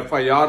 FIR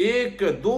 1-2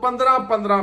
15-15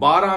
12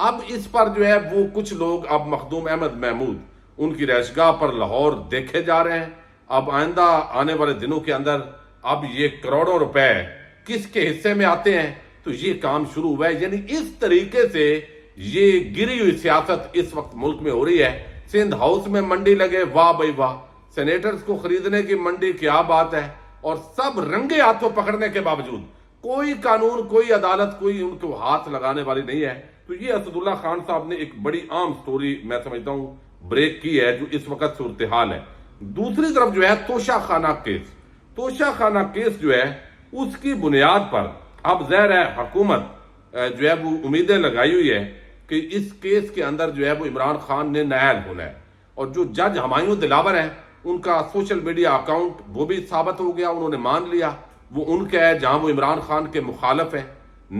اب اس پر جو ہے وہ کچھ لوگ اب مخدوم احمد محمود ان کی رہائشگاہ پر لاہور دیکھے جا رہے ہیں. اب آئندہ آنے والے دنوں کے اندر اب یہ کروڑوں روپے کس کے حصے میں آتے ہیں تو یہ کام شروع ہوا ہے. یعنی اس طریقے سے یہ گری ہوئی سیاست اس وقت ملک میں ہو رہی ہے. سندھ ہاؤس میں منڈی لگے, واہ بھائی واہ, سینیٹرز کو خریدنے کی منڈی, کیا بات ہے, اور سب رنگے ہاتھوں پکڑنے کے باوجود کوئی قانون, کوئی عدالت, کوئی ان کو ہاتھ لگانے والی نہیں ہے. تو یہ اسد اللہ خان صاحب نے ایک بڑی عام سٹوری میں سمجھتا ہوں بریک کی ہے جو اس وقت صورتحال ہے. دوسری طرف جو ہے توشہ خانہ کیس, توشہ خانہ کیس جو ہے اس کی بنیاد پر اب ظاہر ہے حکومت جو ہے وہ امیدیں لگائی ہوئی ہے کہ اس کیس کے اندر جو ہے وہ عمران خان نے نائل ہونا ہے. اور جو جج ہمایوں دلاور ہیں ان کا سوشل میڈیا اکاؤنٹ وہ بھی ثابت ہو گیا, انہوں نے مان لیا وہ ان کا ہے جہاں وہ عمران خان کے مخالف ہیں,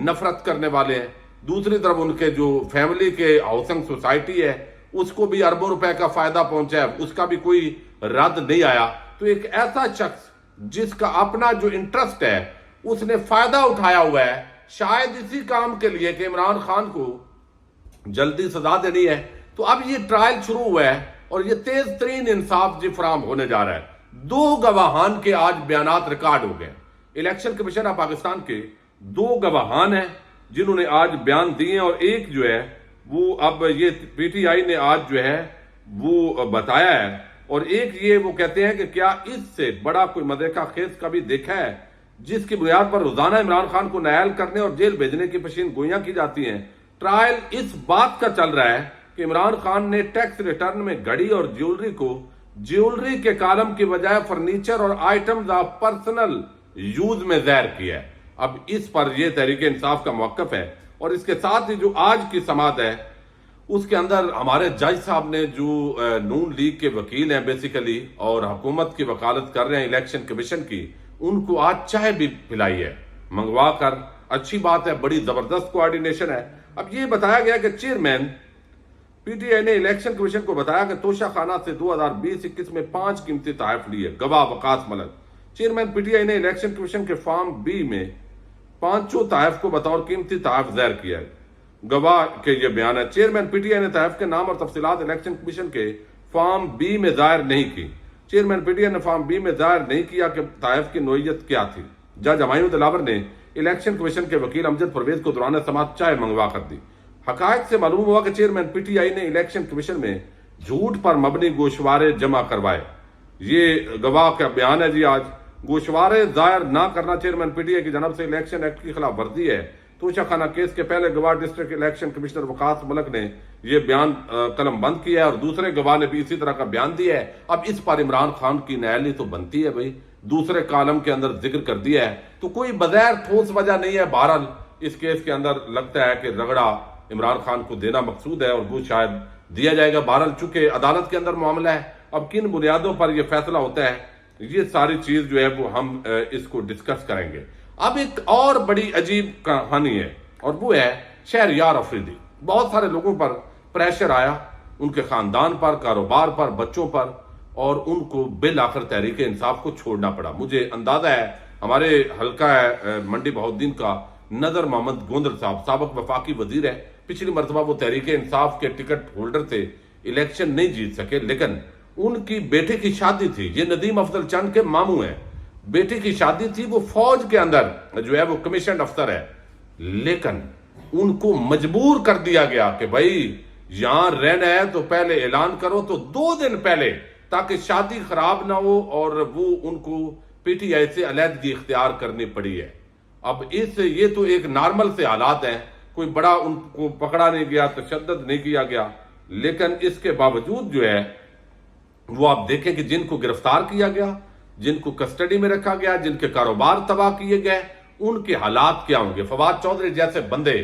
نفرت کرنے والے ہیں. دوسری طرف ان کے جو فیملی کے ہاؤسنگ سوسائٹی ہے اس کو بھی اربوں روپے کا فائدہ پہنچا ہے, اس کا بھی کوئی رد نہیں آیا. تو ایک ایسا شخص جس کا اپنا جو انٹرسٹ ہے اس نے فائدہ اٹھایا ہوا ہے شاید اسی کام کے لیے کہ عمران خان کو جلدی سزا دینی ہے. تو اب یہ ٹرائل شروع ہوا ہے اور یہ تیز ترین انصاف فراہم ہونے جا رہا ہے. 2 گواہان کے آج بیانات ریکارڈ ہو گئے. الیکشن کمیشن آف پاکستان کے 2 گواہان ہیں جنہوں نے آج بیان دیے, اور ایک جو ہے وہ اب یہ پی ٹی آئی نے آج جو ہے وہ بتایا ہے, اور ایک یہ وہ کہتے ہیں کہ کیا اس سے بڑا کوئی مدرکہ خیز کبھی دیکھا ہے جس کی بنیاد پر روزانہ عمران خان کو نائل کرنے اور جیل بھیجنے کی پیشین گوئیاں کی جاتی ہیں. ٹرائل اس بات کا چل رہا ہے کہ عمران خان نے ٹیکس ریٹرن میں گھڑی اور جیولری کو جیولری کے کالم کی بجائے فرنیچر اور آئٹمز آف پرسنل یوز میں ظاہر کیا ہے. اب اس پر یہ تحریک انصاف کا موقف ہے, اور اس کے ساتھ ہی جو آج کی سماعت ہے اس کے اندر ہمارے جج صاحب نے جو نون لیگ کے وکیل ہیں بیسیکلی اور حکومت کی وکالت کر رہے ہیں الیکشن کمیشن کی, ان کو آج چائے بھی پلائی ہے منگوا کر. اچھی بات ہے, بڑی زبردست کوآرڈینیشن ہے. اب یہ بتایا گیا کہ چیئرمین پی ٹی آئی نے الیکشن کمیشن کو بتایا کہ توشہ خانہ سے 2020-21 میں 5 قیمتی تحائف لیے. گواہ وقاص ملک, چیئرمین پی ٹی آئی نے الیکشن کمیشن کے فارم بی میں 5 تحائف کو بطور قیمتی تحائف ظاہر کیا ہے. گواہ کے یہ بیان ہے. چیئرمین پی ٹی آئی نے تحائف کے نام اور تفصیلات الیکشن کمیشن کے فارم بی میں ظاہر نہیں کی. چیئرمین پی ٹی آئی نے فارم بی میں ظاہر نہیں کیا کہ تحائف کی نوعیت کیا تھی. جج ہمایوں دلاور نے الیکشن کمیشن کے وکیل امجد پرویز کو دوران سماعت چائے منگوا کر دی. حقائق سے معلوم ہوا کہ چیئرمین پی ٹی آئی نے الیکشن کمیشن میں جھوٹ پر مبنی گوشوارے جمع کروائے. یہ گواہ کا بیان ہے جی. آج گوشوارے ظاہر نہ کرنا چیئرمین پی ٹی آئی کی جانب سے الیکشن ایکٹ کی خلاف ورزی ہے. توشہ خانہ کیس کے پہلے گواہ ڈسٹرکٹ الیکشن کمشنر وقاص ملک نے یہ بیان قلم بند کیا ہے, اور دوسرے گواہ نے بھی اسی طرح کا بیان دیا ہے. اب اس پر عمران خان کی نائلی تو بنتی ہے بھائی, دوسرے کالم کے اندر ذکر کر دیا ہے, تو کوئی بغیر ٹھوس وجہ نہیں ہے. بہرحال اس کیس کے اندر لگتا ہے کہ رگڑا عمران خان کو دینا مقصود ہے اور وہ شاید دیا جائے گا. بہرحال چونکہ عدالت کے اندر معاملہ ہے, اب کن بنیادوں پر یہ فیصلہ ہوتا ہے یہ ساری چیز جو ہے وہ ہم اس کو ڈسکس کریں گے. اب ایک اور بڑی عجیب کہانی ہے, اور وہ ہے شہریار افریدی. بہت سارے لوگوں پر پریشر آیا, ان کے خاندان پر, کاروبار پر, بچوں پر, اور ان کو بالآخر تحریک انصاف کو چھوڑنا پڑا. مجھے اندازہ ہے ہمارے حلقہ منڈی بہاؤالدین کا نذر محمد گوندر صاحب سابق وفاقی وزیر ہے, پچھلی مرتبہ وہ تحریک انصاف کے ٹکٹ ہولڈر تھے, الیکشن نہیں جیت سکے, لیکن ان کی بیٹے کی شادی تھی. یہ ندیم افضل چند کے ماموں ہیں, بیٹی کی شادی تھی. وہ فوج کے اندر جو ہے وہ کمیشن افسر ہے, لیکن ان کو مجبور کر دیا گیا کہ بھائی یہاں رہنا ہے تو پہلے اعلان کرو, تو 2 دن پہلے, تاکہ شادی خراب نہ ہو, اور وہ ان کو پی ٹی آئی سے علیحدگی اختیار کرنی پڑی ہے. اب یہ تو ایک نارمل سے حالات ہیں, کوئی بڑا ان کو پکڑا نہیں گیا, تشدد نہیں کیا گیا, لیکن اس کے باوجود جو ہے وہ آپ دیکھیں کہ جن کو گرفتار کیا گیا, جن کو کسٹڈی میں رکھا گیا, جن کے کاروبار تباہ کیے گئے, ان کے حالات کیا ہوں گے. فواد چودھری جیسے بندے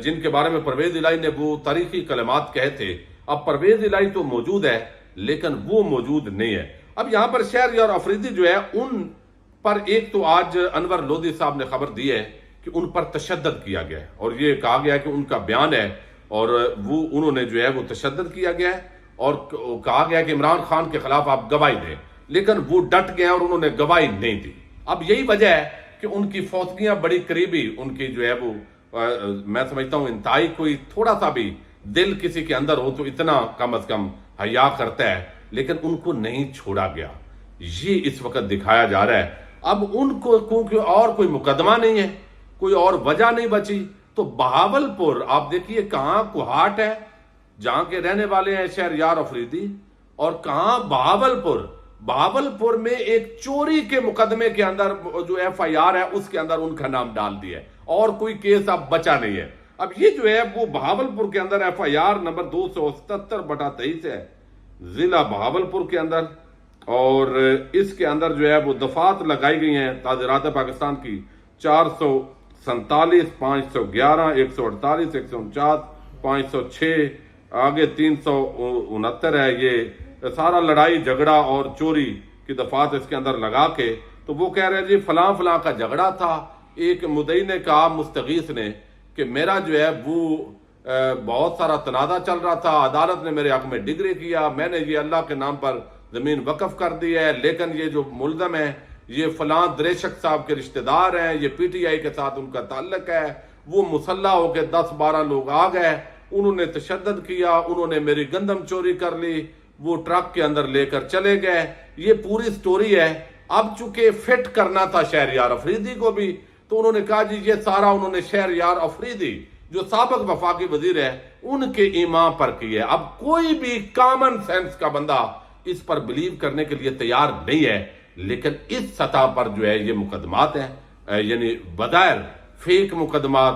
جن کے بارے میں پرویز الہی نے وہ تاریخی کلمات کہے تھے, اب پرویز الہی تو موجود ہے لیکن وہ موجود نہیں ہے. اب یہاں پر شہریار افریدی جو ہے ان پر ایک تو آج انور لودھی صاحب نے خبر دی ہے کہ ان پر تشدد کیا گیا ہے, اور یہ کہا گیا ہے کہ ان کا بیان ہے اور وہ انہوں نے جو ہے وہ تشدد کیا گیا ہے, اور کہا گیا کہ عمران خان کے خلاف آپ گواہی دیں, لیکن وہ ڈٹ گئے اور انہوں نے گواہی نہیں دی. اب یہی وجہ ہے کہ ان کی فوتگیاں بڑی قریبی ان کی جو ہے وہ میں سمجھتا ہوں انتہائی کوئی تھوڑا سا بھی دل کسی کے اندر ہو تو اتنا کم از کم حیا کرتا ہے، لیکن ان کو نہیں چھوڑا گیا. یہ اس وقت دکھایا جا رہا ہے. اب ان کو کیونکہ اور کوئی مقدمہ نہیں ہے، کوئی اور وجہ نہیں بچی، تو بہاولپور آپ دیکھیے کہاں کوہاٹ ہے جہاں کے رہنے والے ہیں شہریار افریدی، اور کہاں بہاولپور میں ایک چوری کے مقدمے کے اندر جو ایف آئی آر ہے اس کے اندر ان کا نام ڈال دیا ہے، اور کوئی کیس اب بچا نہیں ہے. اب یہ جو ہے وہ بہاولپور کے اندر ایف آئی آر نمبر 277/23 ہے ضلع بہاولپور کے اندر، اور اس کے اندر جو ہے وہ دفعات لگائی گئی ہیں تعزیرات پاکستان کی 447، 511، 148، 149، 506، آگے 369 ہے. یہ سارا لڑائی جھگڑا اور چوری کی دفعات اس کے اندر لگا کے تو وہ کہہ رہے جی فلاں فلاں کا جھگڑا تھا. ایک مدعی نے کہا مستغیث نے کہ میرا جو ہے وہ بہت سارا تنازع چل رہا تھا، عدالت نے میرے حق میں ڈگری کیا، میں نے یہ اللہ کے نام پر زمین وقف کر دی ہے، لیکن یہ جو ملزم ہے یہ فلاں دریشک صاحب کے رشتہ دار ہیں، یہ پی ٹی آئی کے ساتھ ان کا تعلق ہے، وہ مسلح ہو کے 10-12 لوگ آ گئے، انہوں نے تشدد کیا، انہوں نے میری گندم چوری کر لی، وہ ٹرک کے اندر لے کر چلے گئے. یہ پوری سٹوری ہے. اب چونکہ فٹ کرنا تھا شہریار افریدی کو بھی، تو انہوں نے کہا جی یہ سارا انہوں نے شہریار افریدی جو سابق وفاقی وزیر ہے ان کے ایمان پر کی ہے. اب کوئی بھی کامن سینس کا بندہ اس پر بلیو کرنے کے لیے تیار نہیں ہے، لیکن اس سطح پر جو ہے یہ مقدمات ہیں، یعنی بظاہر فیک مقدمات،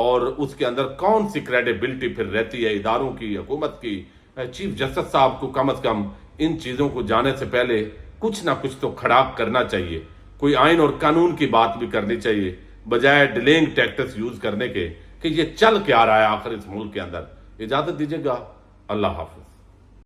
اور اس کے اندر کون سی کریڈیبلٹی پھر رہتی ہے اداروں کی، حکومت کی. چیف جسٹس صاحب کو کم از کم ان چیزوں کو جانے سے پہلے کچھ نہ کچھ تو کھڑا کرنا چاہیے، کوئی آئین اور قانون کی بات بھی کرنی چاہیے، بجائے ڈیلنگ ٹیکٹس یوز کرنے کے کہ یہ چل کیا رہا ہے آخر اس ملک کے اندر. اجازت دیجیے گا، اللہ حافظ.